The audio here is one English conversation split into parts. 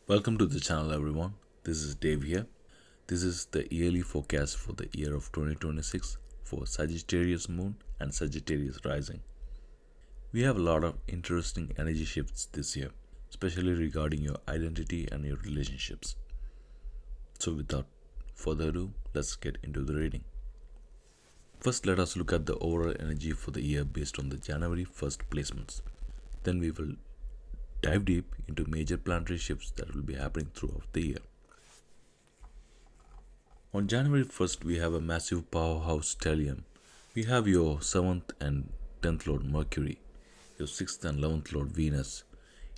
Welcome to the channel, everyone. This is Dave here. This is the yearly forecast for the year of 2026 for Sagittarius Moon and Sagittarius Rising. We have a lot of interesting energy shifts this year, especially regarding your identity and your relationships. So, without further ado, let's get into the reading. First, let us look at the overall energy for the year based on the January 1st placements. Then, we will dive deep into major planetary shifts that will be happening throughout the year. On January 1st, we have a massive powerhouse stellium. We have your 7th and 10th Lord Mercury, your 6th and 11th Lord Venus,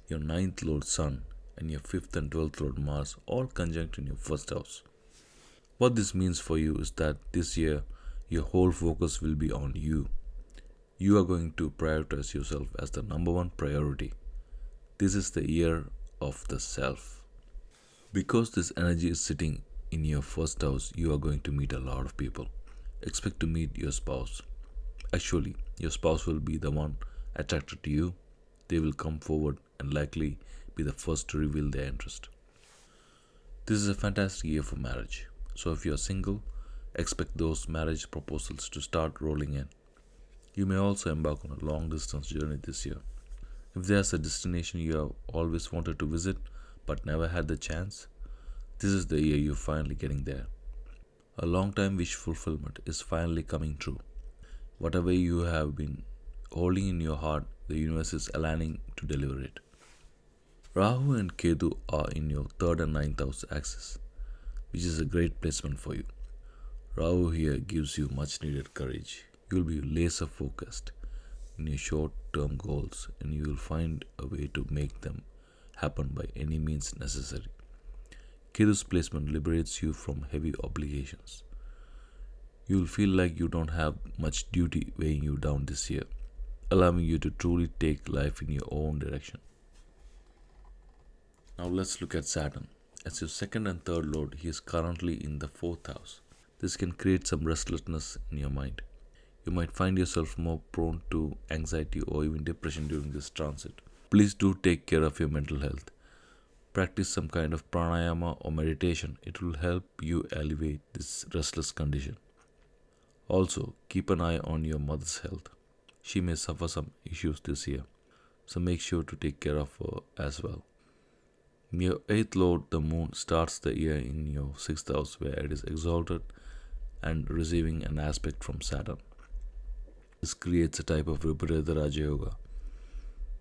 your 9th Lord Sun, and your 5th and 12th Lord Mars all conjunct in your first house. What this means for you is that this year, your whole focus will be on you. You are going to prioritize yourself as the number one priority. This is the year of the self. Because this energy is sitting in your first house, you are going to meet a lot of people. Expect to meet your spouse. Actually, your spouse will be the one attracted to you. They will come forward and likely be the first to reveal their interest. This is a fantastic year for marriage. So if you are single, expect those marriage proposals to start rolling in. You may also embark on a long distance journey this year. If there's a destination you have always wanted to visit but never had the chance, this is the year you're finally getting there. A long time wish fulfillment is finally coming true. Whatever you have been holding in your heart, the universe is aligning to deliver it. Rahu and Ketu are in your 3rd and 9th house axis, which is a great placement for you. Rahu here gives you much needed courage. You will be laser focused in your short-term goals and you will find a way to make them happen by any means necessary. Ketu's placement liberates you from heavy obligations. You will feel like you don't have much duty weighing you down this year, allowing you to truly take life in your own direction. Now let's look at Saturn. As your 2nd and 3rd Lord, he is currently in the 4th house. This can create some restlessness in your mind. You might find yourself more prone to anxiety or even depression during this transit. Please do take care of your mental health. Practice some kind of pranayama or meditation. It will help you alleviate this restless condition. Also, keep an eye on your mother's health. She may suffer some issues this year, so make sure to take care of her as well. Your 8th Lord, the Moon, starts the year in your 6th house where it is exalted and receiving an aspect from Saturn. This creates a type of Viparita Raja Yoga.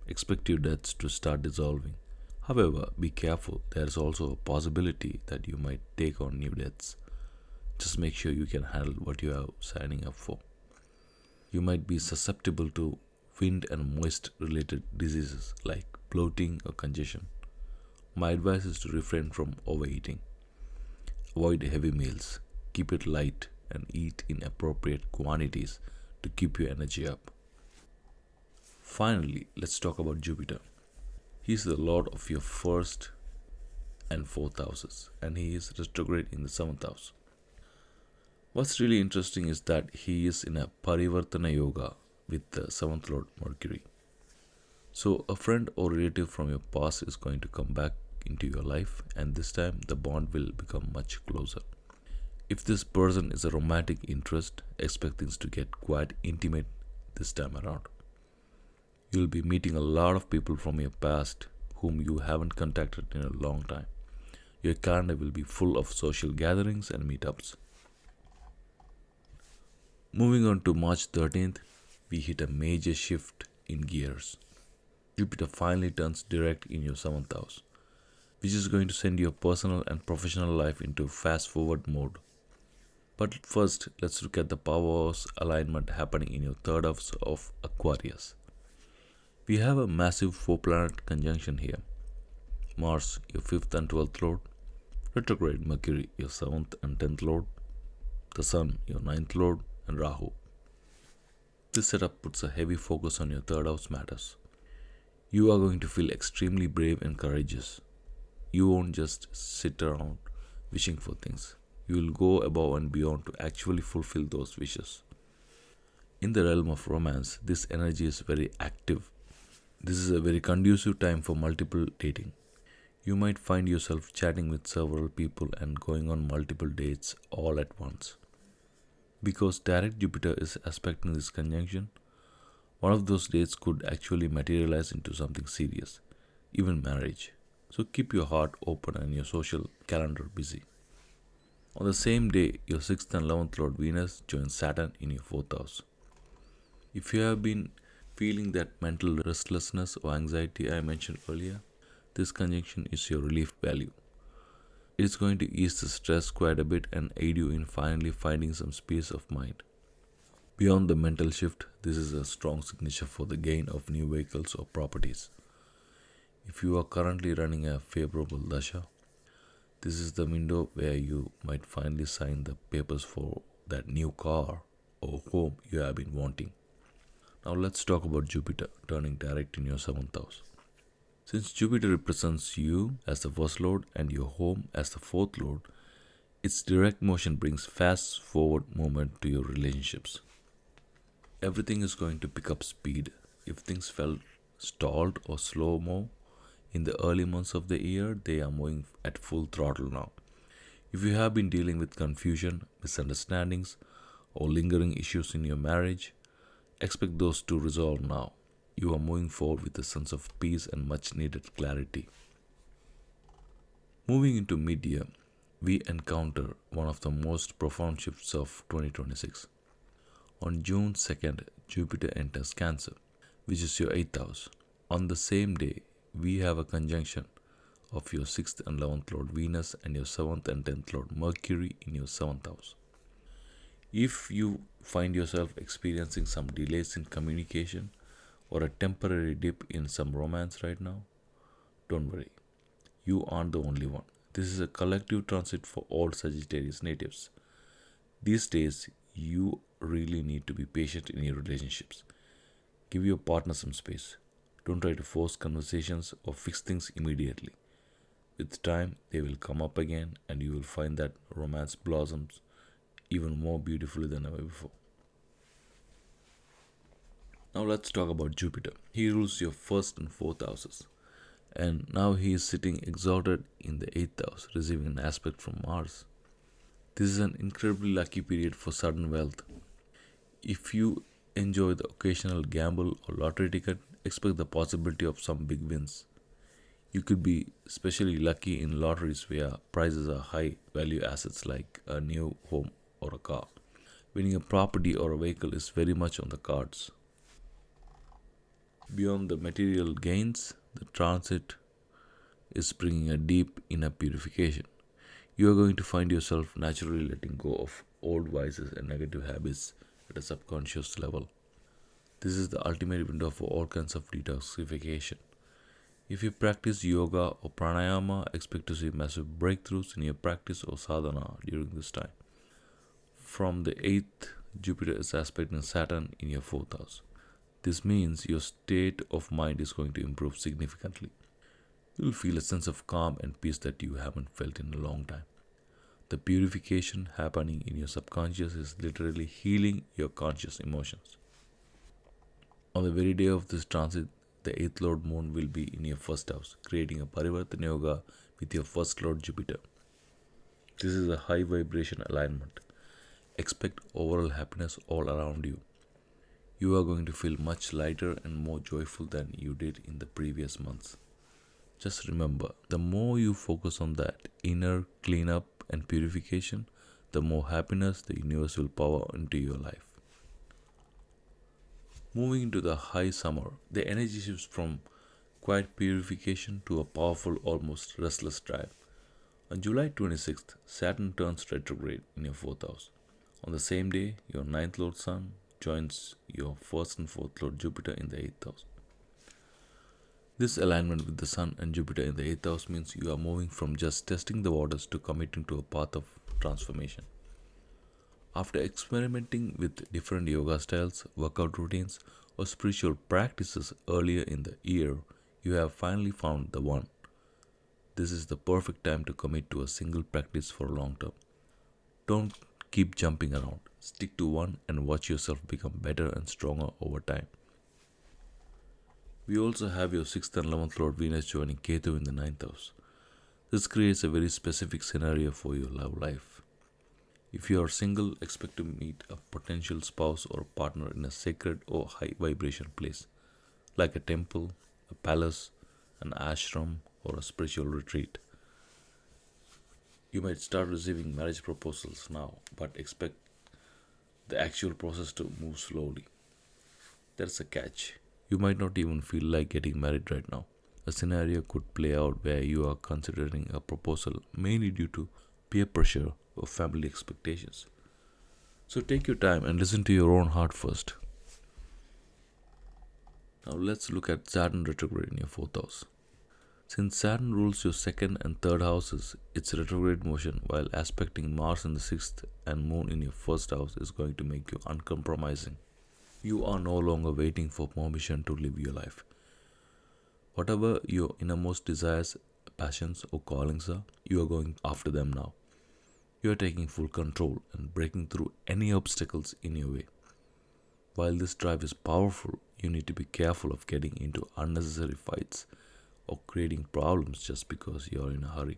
Expect your debts to start dissolving. However, be careful. There is also a possibility that you might take on new debts. Just make sure you can handle what you are signing up for. You might be susceptible to wind and moist related diseases like bloating or congestion. My advice is to refrain from overeating. Avoid heavy meals. Keep it light and eat in appropriate quantities to keep your energy up. Finally, let's talk about Jupiter. He is the lord of your 1st and 4th houses, and he is retrograde in the 7th house. What's really interesting is that he is in a Parivartana Yoga with the 7th Lord Mercury. So, a friend or relative from your past is going to come back into your life, and this time the bond will become much closer. If this person is a romantic interest, expect things to get quite intimate this time around. You'll be meeting a lot of people from your past whom you haven't contacted in a long time. Your calendar will be full of social gatherings and meetups. Moving on to March 13th, we hit a major shift in gears. Jupiter finally turns direct in your 7th house, which is going to send your personal and professional life into fast forward mode. But first, let's look at the powerhouse alignment happening in your 3rd house of Aquarius. We have a massive 4-planet conjunction here. Mars, your 5th and 12th Lord. Retrograde Mercury, your 7th and 10th Lord. The Sun, your 9th Lord. And Rahu. This setup puts a heavy focus on your 3rd house matters. You are going to feel extremely brave and courageous. You won't just sit around wishing for things. You will go above and beyond to actually fulfill those wishes. In the realm of romance, this energy is very active. This is a very conducive time for multiple dating. You might find yourself chatting with several people and going on multiple dates all at once. Because direct Jupiter is aspecting this conjunction, one of those dates could actually materialize into something serious, even marriage. So keep your heart open and your social calendar busy. On the same day, your 6th and 11th Lord Venus joins Saturn in your 4th house. If you have been feeling that mental restlessness or anxiety I mentioned earlier, this conjunction is your relief value. It is going to ease the stress quite a bit and aid you in finally finding some peace of mind. Beyond the mental shift, this is a strong signature for the gain of new vehicles or properties. If you are currently running a favorable dasha, this is the window where you might finally sign the papers for that new car or home you have been wanting. Now let's talk about Jupiter turning direct in your 7th house. Since Jupiter represents you as the first lord and your home as the 4th lord, its direct motion brings fast forward movement to your relationships. Everything is going to pick up speed. If things felt stalled or slow-mo in the early months of the year, they are moving at full throttle now. If you have been dealing with confusion, misunderstandings, or lingering issues in your marriage, expect those to resolve now. You are moving forward with a sense of peace and much needed clarity. Moving into mid-year, we encounter one of the most profound shifts of 2026. On June 2nd, Jupiter enters Cancer, which is your 8th house. On the same day, we have a conjunction of your 6th and 11th Lord Venus and your 7th and 10th Lord Mercury in your 7th house. If you find yourself experiencing some delays in communication or a temporary dip in some romance right now, don't worry. You aren't the only one. This is a collective transit for all Sagittarius natives. These days, you really need to be patient in your relationships. Give your partner some space. Don't try to force conversations or fix things immediately. With time, they will come up again and you will find that romance blossoms even more beautifully than ever before. Now let's talk about Jupiter. He rules your 1st and 4th houses. And now he is sitting exalted in the 8th house, receiving an aspect from Mars. This is an incredibly lucky period for sudden wealth. If you enjoy the occasional gamble or lottery ticket, expect the possibility of some big wins. You could be especially lucky in lotteries where prizes are high value assets like a new home or a car. Winning a property or a vehicle is very much on the cards. Beyond the material gains, the transit is bringing a deep inner purification. You are going to find yourself naturally letting go of old vices and negative habits at a subconscious level. This is the ultimate window for all kinds of detoxification. If you practice yoga or pranayama, expect to see massive breakthroughs in your practice or sadhana during this time. From the 8th, Jupiter is aspecting Saturn in your 4th house. This means your state of mind is going to improve significantly. You will feel a sense of calm and peace that you haven't felt in a long time. The purification happening in your subconscious is literally healing your conscious emotions. On the very day of this transit, the 8th Lord Moon will be in your 1st house, creating a Parivartana Yoga with your 1st Lord Jupiter. This is a high vibration alignment. Expect overall happiness all around you. You are going to feel much lighter and more joyful than you did in the previous months. Just remember, the more you focus on that inner cleanup and purification, the more happiness the universe will pour into your life. Moving into the high summer, the energy shifts from quiet purification to a powerful, almost restless drive. On July 26th, Saturn turns retrograde in your 4th house. On the same day, your 9th Lord Sun joins your 1st and 4th Lord Jupiter in the 8th house. This alignment with the Sun and Jupiter in the 8th house means you are moving from just testing the waters to committing to a path of transformation. After experimenting with different yoga styles, workout routines, or spiritual practices earlier in the year, you have finally found the one. This is the perfect time to commit to a single practice for long term. Don't keep jumping around. Stick to one and watch yourself become better and stronger over time. We also have your 6th and 11th Lord Venus joining Ketu in the 9th house. This creates a very specific scenario for your love life. If you are single, expect to meet a potential spouse or partner in a sacred or high vibration place, like a temple, a palace, an ashram, or a spiritual retreat. You might start receiving marriage proposals now, but expect the actual process to move slowly. There's a catch. You might not even feel like getting married right now. A scenario could play out where you are considering a proposal mainly due to peer pressure or family expectations. So take your time and listen to your own heart first. Now let's look at Saturn retrograde in your fourth house. Since Saturn rules your second and third houses, its retrograde motion while aspecting Mars in the sixth and Moon in your first house is going to make you uncompromising. You are no longer waiting for permission to live your life. Whatever your innermost desires, passions, or callings are, you are going after them now. You are taking full control and breaking through any obstacles in your way. While this drive is powerful, you need to be careful of getting into unnecessary fights or creating problems just because you are in a hurry.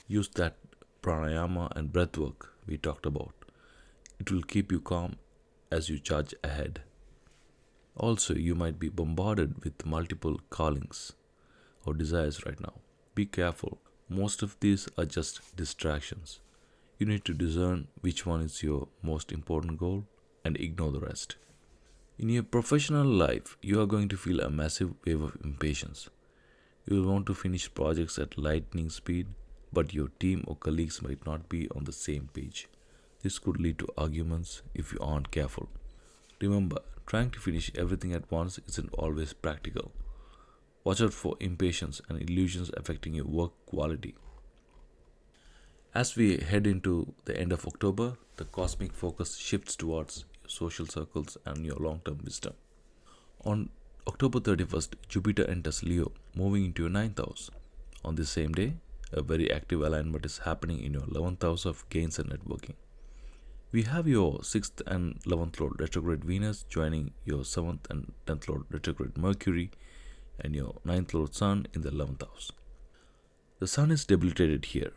Use that pranayama and breath work we talked about. It will keep you calm as you charge ahead. Also, you might be bombarded with multiple callings or desires right now. Be careful. Most of these are just distractions. You need to discern which one is your most important goal and ignore the rest. In your professional life, you are going to feel a massive wave of impatience. You will want to finish projects at lightning speed, but your team or colleagues might not be on the same page. This could lead to arguments if you aren't careful. Remember, trying to finish everything at once isn't always practical. Watch out for impatience and illusions affecting your work quality. As we head into the end of October, the cosmic focus shifts towards your social circles and your long term wisdom. On October 31st, Jupiter enters Leo, moving into your ninth house. On this same day, a very active alignment is happening in your 11th house of gains and networking. We have your 6th and 11th Lord retrograde Venus joining your 7th and 10th Lord retrograde Mercury and your 9th Lord Sun in the 11th house. The Sun is debilitated here,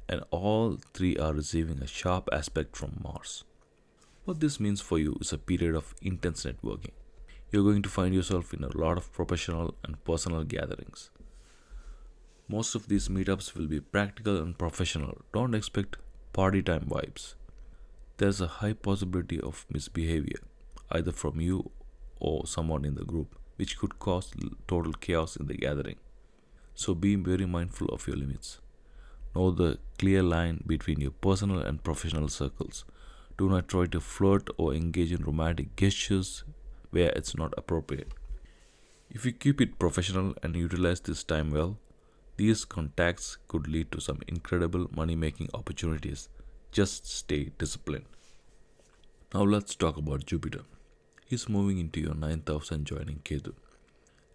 and all three are receiving a sharp aspect from Mars. What this means for you is a period of intense networking. You're going to find yourself in a lot of professional and personal gatherings. Most of these meetups will be practical and professional. Don't expect party time vibes. There's a high possibility of misbehavior, either from you or someone in the group, which could cause total chaos in the gathering. So be very mindful of your limits. Know the clear line between your personal and professional circles. Do not try to flirt or engage in romantic gestures where it's not appropriate. If you keep it professional and utilize this time well, these contacts could lead to some incredible money making opportunities. Just stay disciplined. Now let's talk about Jupiter. He's moving into your ninth house and joining Ketu.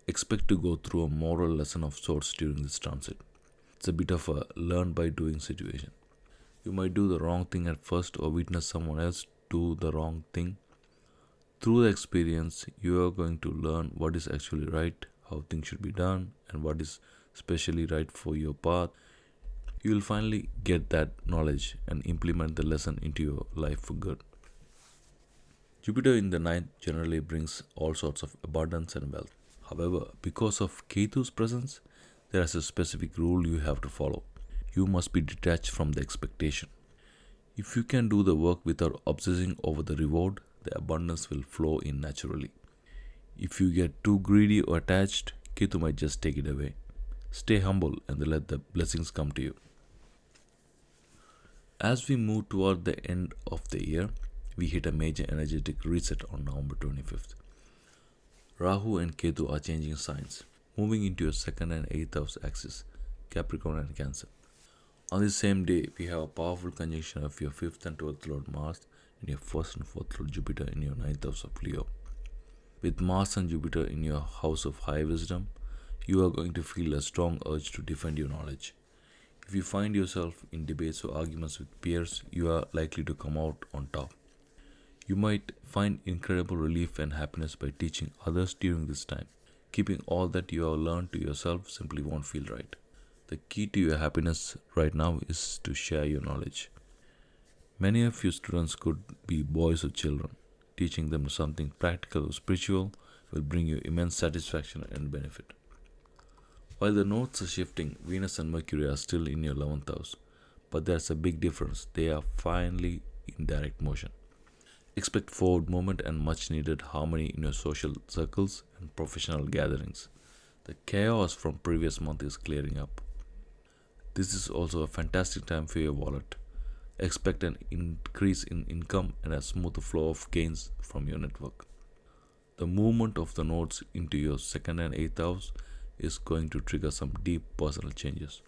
Expect to go through a moral lesson of sorts during this transit. It's a bit of a learn by doing situation. You might do the wrong thing at first or witness someone else do the wrong thing. Through the experience, you are going to learn what is actually right, how things should be done, and what is specially right for your path. You will finally get that knowledge and implement the lesson into your life for good. Jupiter in the ninth generally brings all sorts of abundance and wealth. However, because of Ketu's presence, there is a specific rule you have to follow. You must be detached from the expectation. If you can do the work without obsessing over the reward, the abundance will flow in naturally. If you get too greedy or attached, Ketu might just take it away. Stay humble and let the blessings come to you. As we move toward the end of the year, we hit a major energetic reset on November 25th. Rahu and Ketu are changing signs, moving into your 2nd and 8th house axis, Capricorn and Cancer. On the same day, we have a powerful conjunction of your 5th and 12th Lord Mars and your 1st and 4th Lord Jupiter in your 9th house of Leo. With Mars and Jupiter in your house of high wisdom, you are going to feel a strong urge to defend your knowledge. If you find yourself in debates or arguments with peers, you are likely to come out on top. You might find incredible relief and happiness by teaching others during this time. Keeping all that you have learned to yourself simply won't feel right. The key to your happiness right now is to share your knowledge. Many of you students could be boys or children. Teaching them something practical or spiritual will bring you immense satisfaction and benefit. While the nodes are shifting, Venus and Mercury are still in your 11th house, but there's a big difference. They are finally in direct motion. Expect forward movement and much needed harmony in your social circles and professional gatherings. The chaos from previous month is clearing up. This is also a fantastic time for your wallet. Expect an increase in income and a smooth flow of gains from your network. The movement of the nodes into your 2nd and 8th house is going to trigger some deep personal changes.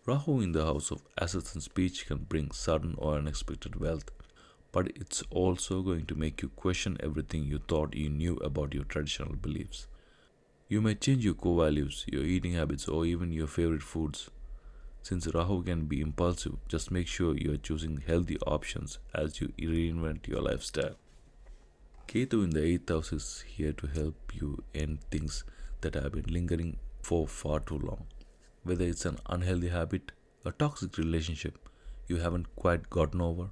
Rahu in the house of assets and speech can bring sudden or unexpected wealth, but it's also going to make you question everything you thought you knew about your traditional beliefs. You may change your core values, your eating habits, or even your favorite foods. Since Rahu can be impulsive, just make sure you are choosing healthy options as you reinvent your lifestyle. Ketu in the 8th house is here to help you end things that have been lingering for far too long. Whether it's an unhealthy habit, a toxic relationship you haven't quite gotten over,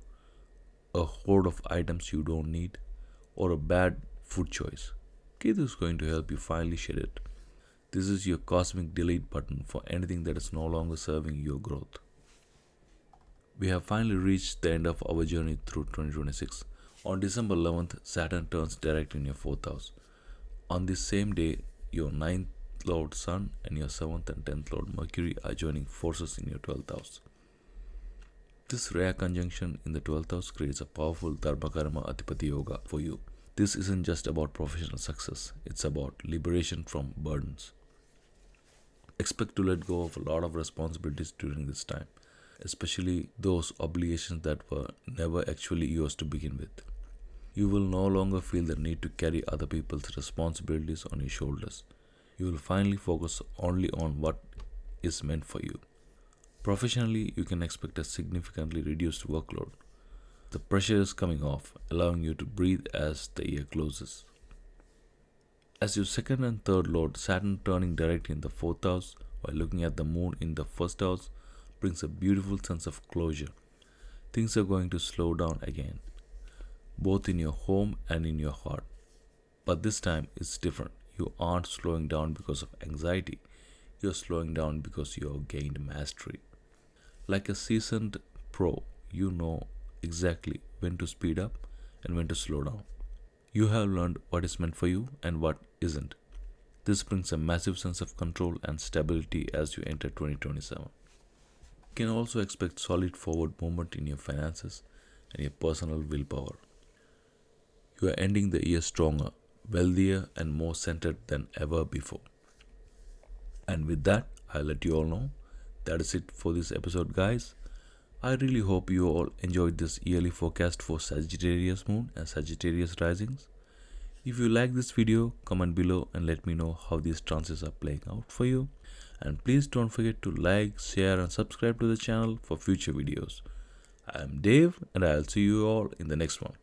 a hoard of items you don't need, or a bad food choice, Ketu is going to help you finally shed it. This is your cosmic delete button for anything that is no longer serving your growth. We have finally reached the end of our journey through 2026. On December 11th, Saturn turns direct in your 4th house. On this same day, your 9th Lord Sun and your 7th and 10th Lord Mercury are joining forces in your 12th house. This rare conjunction in the 12th house creates a powerful Dharma Karma Adhipati Yoga for you. This isn't just about professional success, it's about liberation from burdens. Expect to let go of a lot of responsibilities during this time, especially those obligations that were never actually yours to begin with. You will no longer feel the need to carry other people's responsibilities on your shoulders. You will finally focus only on what is meant for you. Professionally, you can expect a significantly reduced workload. The pressure is coming off, allowing you to breathe as the year closes. As your 2nd and 3rd Lord, Saturn turning direct in the 4th house while looking at the moon in the 1st house brings a beautiful sense of closure. Things are going to slow down again, both in your home and in your heart. But this time it's different. You aren't slowing down because of anxiety. You're slowing down because you have gained mastery. Like a seasoned pro, you know exactly when to speed up and when to slow down. You have learned what is meant for you and what isn't. This brings a massive sense of control and stability as you enter 2027. You can also expect solid forward movement in your finances and your personal willpower. You are ending the year stronger, wealthier, and more centered than ever before. And with that, I'll let you all know that is it for this episode, guys. I really hope you all enjoyed this yearly forecast for Sagittarius Moon and Sagittarius Risings. If you like this video, comment below and let me know how these transits are playing out for you. And please don't forget to like, share and subscribe to the channel for future videos. I am Dave and I'll see you all in the next one.